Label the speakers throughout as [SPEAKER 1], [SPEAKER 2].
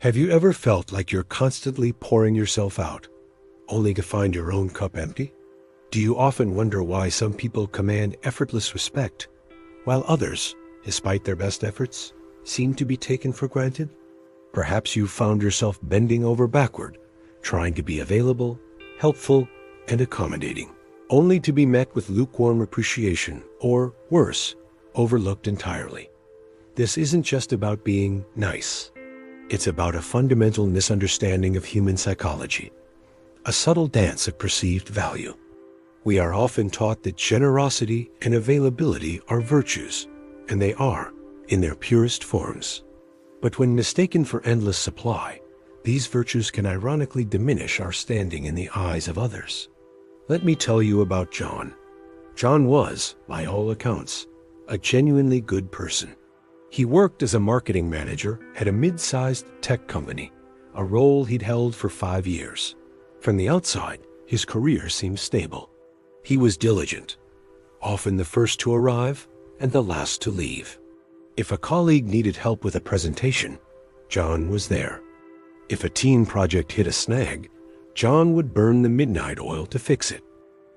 [SPEAKER 1] Have you ever felt like you're constantly pouring yourself out, only to find your own cup empty? Do you often wonder why some people command effortless respect, while others, despite their best efforts, seem to be taken for granted? Perhaps you've found yourself bending over backward, trying to be available, helpful, and accommodating, only to be met with lukewarm appreciation, or worse, overlooked entirely. This isn't just about being nice. It's about a fundamental misunderstanding of human psychology, a subtle dance of perceived value. We are often taught that generosity and availability are virtues, and they are, in their purest forms. But when mistaken for endless supply, these virtues can ironically diminish our standing in the eyes of others. Let me tell you about John. John was, by all accounts, a genuinely good person. He worked as a marketing manager at a mid-sized tech company, a role he'd held for 5 years. From the outside, his career seemed stable. He was diligent, often the first to arrive and the last to leave. If a colleague needed help with a presentation, John was there. If a team project hit a snag, John would burn the midnight oil to fix it.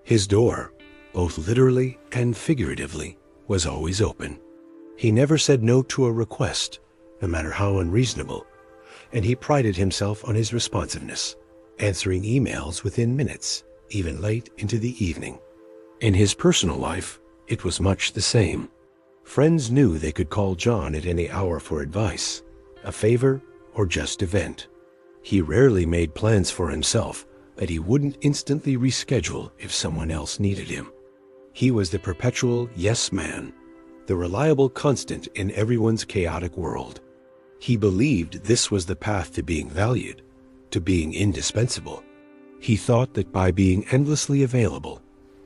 [SPEAKER 1] His door, both literally and figuratively, was always open. He never said no to a request, no matter how unreasonable, and he prided himself on his responsiveness, answering emails within minutes, even late into the evening. In his personal life, it was much the same. Friends knew they could call John at any hour for advice, a favor, or just a vent. He rarely made plans for himself that he wouldn't instantly reschedule if someone else needed him. He was the perpetual yes man, the reliable constant in everyone's chaotic world. He believed this was the path to being valued, to being indispensable. He thought that by being endlessly available,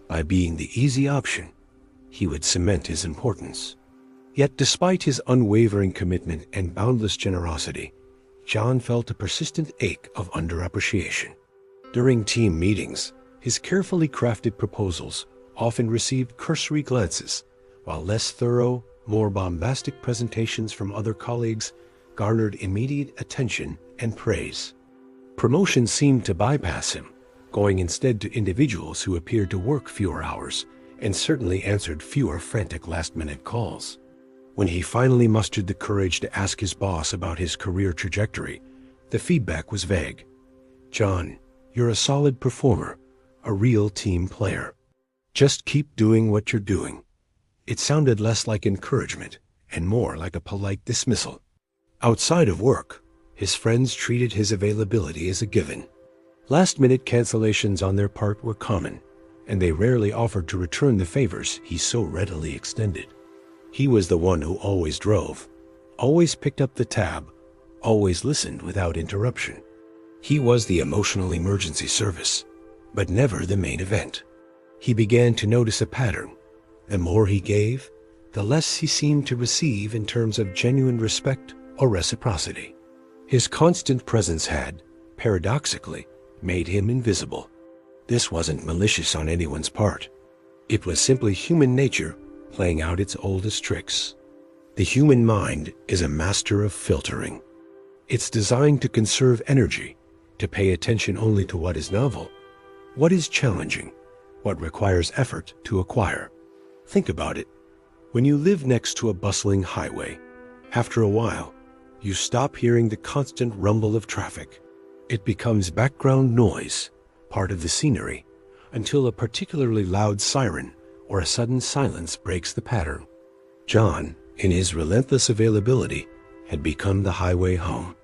[SPEAKER 1] by being the easy option, he would cement his importance. Yet despite his unwavering commitment and boundless generosity, John felt a persistent ache of underappreciation. During team meetings, his carefully crafted proposals often received cursory glances, while less thorough, more bombastic presentations from other colleagues garnered immediate attention and praise. Promotions seemed to bypass him, going instead to individuals who appeared to work fewer hours and certainly answered fewer frantic last-minute calls. When he finally mustered the courage to ask his boss about his career trajectory, the feedback was vague. "John, you're a solid performer, a real team player. Just keep doing what you're doing." It sounded less like encouragement and more like a polite dismissal. Outside of work, his friends treated his availability as a given. Last-minute cancellations on their part were common, and they rarely offered to return the favors he so readily extended. He was the one who always drove, always picked up the tab, always listened without interruption. He was the emotional emergency service, but never the main event. He began to notice a pattern. The more he gave, the less he seemed to receive in terms of genuine respect or reciprocity. His constant presence had, paradoxically, made him invisible. This wasn't malicious on anyone's part. It was simply human nature playing out its oldest tricks. The human mind is a master of filtering. It's designed to conserve energy, to pay attention only to what is novel, what is challenging, what requires effort to acquire. Think about it. When you live next to a bustling highway, after a while, you stop hearing the constant rumble of traffic. It becomes background noise, part of the scenery, until a particularly loud siren or a sudden silence breaks the pattern. John, in his relentless availability, had become the highway hum.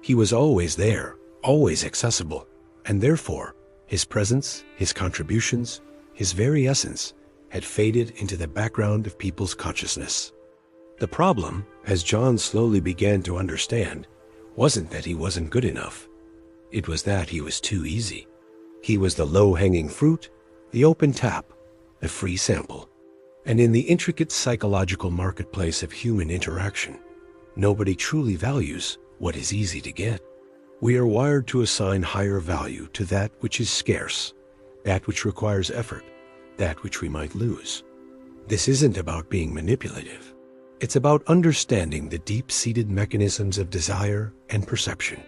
[SPEAKER 1] He was always there, always accessible, and therefore, his presence, his contributions, his very essence, had faded into the background of people's consciousness. The problem, as John slowly began to understand, wasn't that he wasn't good enough. It was that he was too easy. He was the low-hanging fruit, the open tap, the free sample. And in the intricate psychological marketplace of human interaction, nobody truly values what is easy to get. We are wired to assign higher value to that which is scarce, that which requires effort, that which we might lose. This isn't about being manipulative. It's about understanding the deep-seated mechanisms of desire and perception.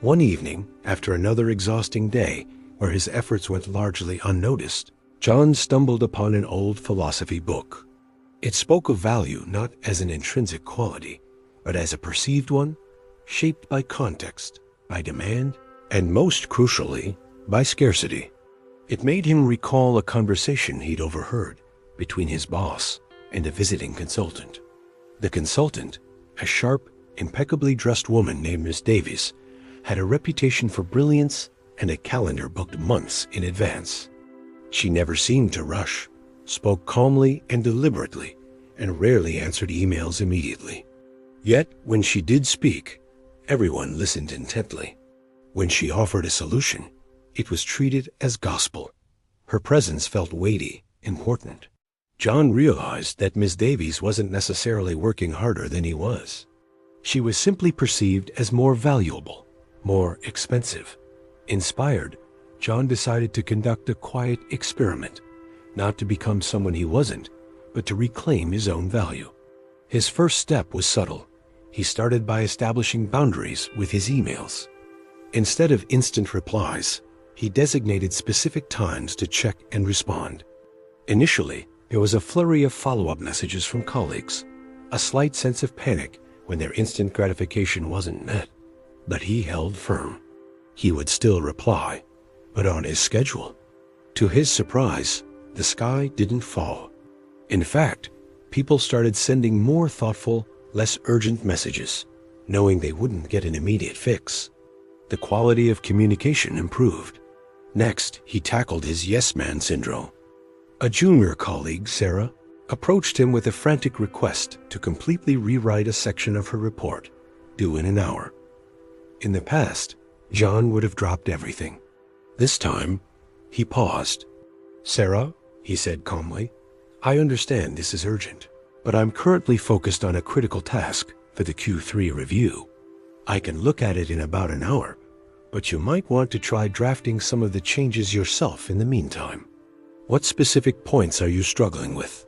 [SPEAKER 1] One evening, after another exhausting day where his efforts went largely unnoticed, John stumbled upon an old philosophy book. It spoke of value not as an intrinsic quality, but as a perceived one, shaped by context, by demand, and most crucially, by scarcity. It made him recall a conversation he'd overheard between his boss and a visiting consultant. The consultant, a sharp, impeccably dressed woman named Miss Davies, had a reputation for brilliance and a calendar booked months in advance. She never seemed to rush, spoke calmly and deliberately, and rarely answered emails immediately. Yet, when she did speak, everyone listened intently. When she offered a solution, it was treated as gospel. Her presence felt weighty, important. John realized that Miss Davies wasn't necessarily working harder than he was. She was simply perceived as more valuable, more expensive. Inspired, John decided to conduct a quiet experiment, not to become someone he wasn't, but to reclaim his own value. His first step was subtle. He started by establishing boundaries with his emails. Instead of instant replies, he designated specific times to check and respond. Initially, there was a flurry of follow-up messages from colleagues, a slight sense of panic when their instant gratification wasn't met. But he held firm. He would still reply, but on his schedule. To his surprise, the sky didn't fall. In fact, people started sending more thoughtful, less urgent messages, knowing they wouldn't get an immediate fix. The quality of communication improved. Next, he tackled his yes-man syndrome. A junior colleague, Sarah, approached him with a frantic request to completely rewrite a section of her report, due in an hour. In the past, John would have dropped everything. This time, he paused. "Sarah," he said calmly, "I understand this is urgent, but I'm currently focused on a critical task for the Q3 review. I can look at it in about an hour, but you might want to try drafting some of the changes yourself in the meantime. What specific points are you struggling with?"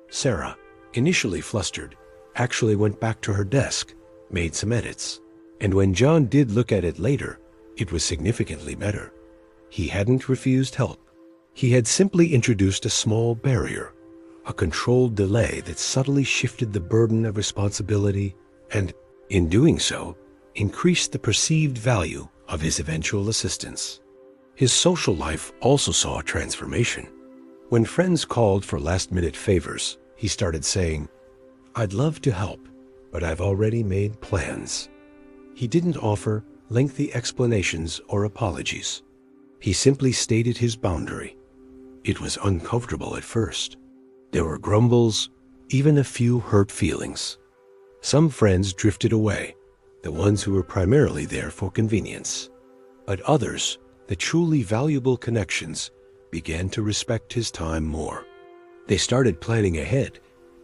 [SPEAKER 1] Sarah, initially flustered, actually went back to her desk, made some edits, and when John did look at it later, it was significantly better. He hadn't refused help. He had simply introduced a small barrier, a controlled delay that subtly shifted the burden of responsibility and, in doing so, increased the perceived value of his eventual assistance. His social life also saw a transformation. When friends called for last-minute favors, he started saying, "I'd love to help, but I've already made plans." He didn't offer lengthy explanations or apologies. He simply stated his boundary. It was uncomfortable at first. There were grumbles, even a few hurt feelings. Some friends drifted away, the ones who were primarily there for convenience. But others, the truly valuable connections, began to respect his time more. They started planning ahead,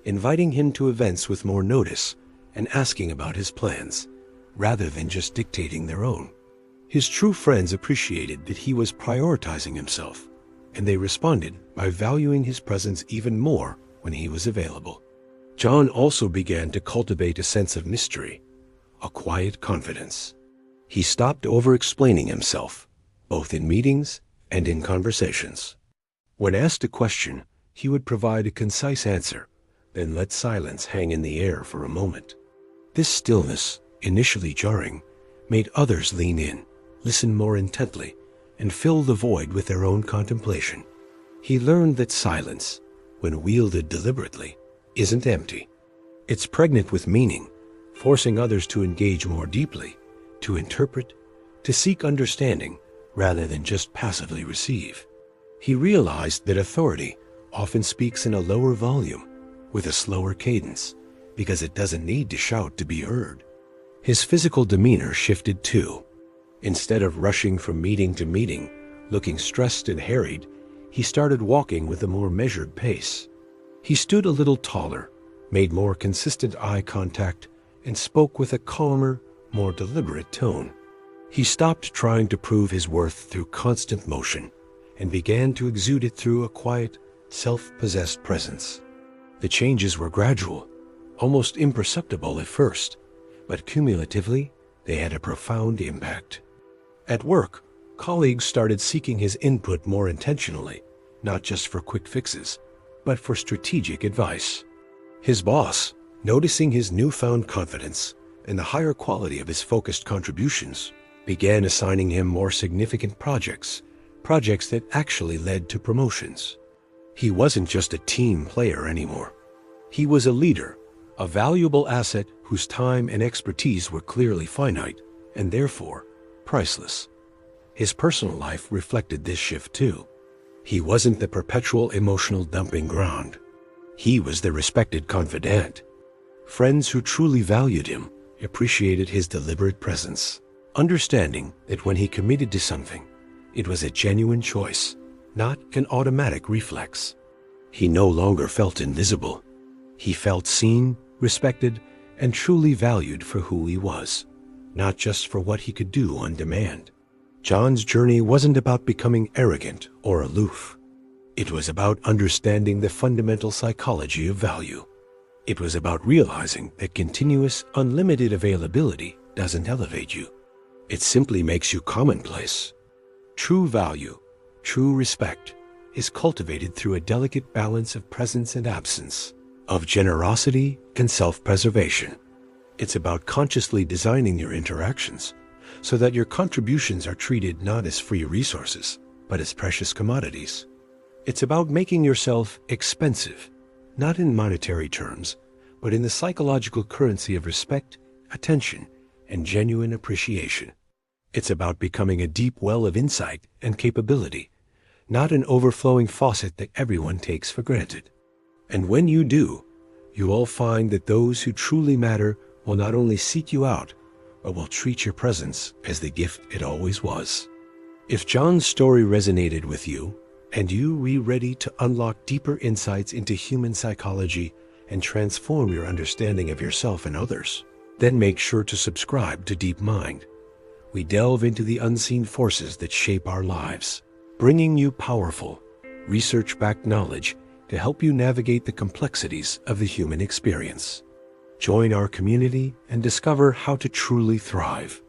[SPEAKER 1] inviting him to events with more notice and asking about his plans, rather than just dictating their own. His true friends appreciated that he was prioritizing himself, and they responded by valuing his presence even more when he was available. John also began to cultivate a sense of mystery, a quiet confidence. He stopped over-explaining himself, both in meetings and in conversations. When asked a question, he would provide a concise answer, then let silence hang in the air for a moment. This stillness, initially jarring, made others lean in, listen more intently, and fill the void with their own contemplation. He learned that silence, when wielded deliberately, isn't empty. It's pregnant with meaning, forcing others to engage more deeply, to interpret, to seek understanding, rather than just passively receive. He realized that authority often speaks in a lower volume, with a slower cadence, because it doesn't need to shout to be heard. His physical demeanor shifted too. Instead of rushing from meeting to meeting, looking stressed and harried, he started walking with a more measured pace. He stood a little taller, made more consistent eye contact, and spoke with a calmer, more deliberate tone. He stopped trying to prove his worth through constant motion and began to exude it through a quiet, self-possessed presence. The changes were gradual, almost imperceptible at first, but cumulatively, they had a profound impact. At work, colleagues started seeking his input more intentionally, not just for quick fixes, but for strategic advice. His boss, noticing his newfound confidence and the higher quality of his focused contributions, began assigning him more significant projects that actually led to promotions. He wasn't just a team player anymore. He was a leader, a valuable asset whose time and expertise were clearly finite and therefore priceless. His personal life reflected this shift too. He wasn't the perpetual emotional dumping ground. He was the respected confidant. Friends who truly valued him appreciated his deliberate presence, understanding that when he committed to something, it was a genuine choice, not an automatic reflex. He no longer felt invisible. He felt seen, respected, and truly valued for who he was, not just for what he could do on demand. John's journey wasn't about becoming arrogant or aloof. It was about understanding the fundamental psychology of value. It was about realizing that continuous, unlimited availability doesn't elevate you. It simply makes you commonplace. True value, true respect, is cultivated through a delicate balance of presence and absence, of generosity and self-preservation. It's about consciously designing your interactions so that your contributions are treated not as free resources, but as precious commodities. It's about making yourself expensive, not in monetary terms, but in the psychological currency of respect, attention, and genuine appreciation. It's about becoming a deep well of insight and capability, not an overflowing faucet that everyone takes for granted. And when you do, you will find that those who truly matter will not only seek you out, but will treat your presence as the gift it always was. If John's story resonated with you, and you were ready to unlock deeper insights into human psychology and transform your understanding of yourself and others, then make sure to subscribe to Deep Mind. We delve into the unseen forces that shape our lives, bringing you powerful, research-backed knowledge to help you navigate the complexities of the human experience. Join our community and discover how to truly thrive.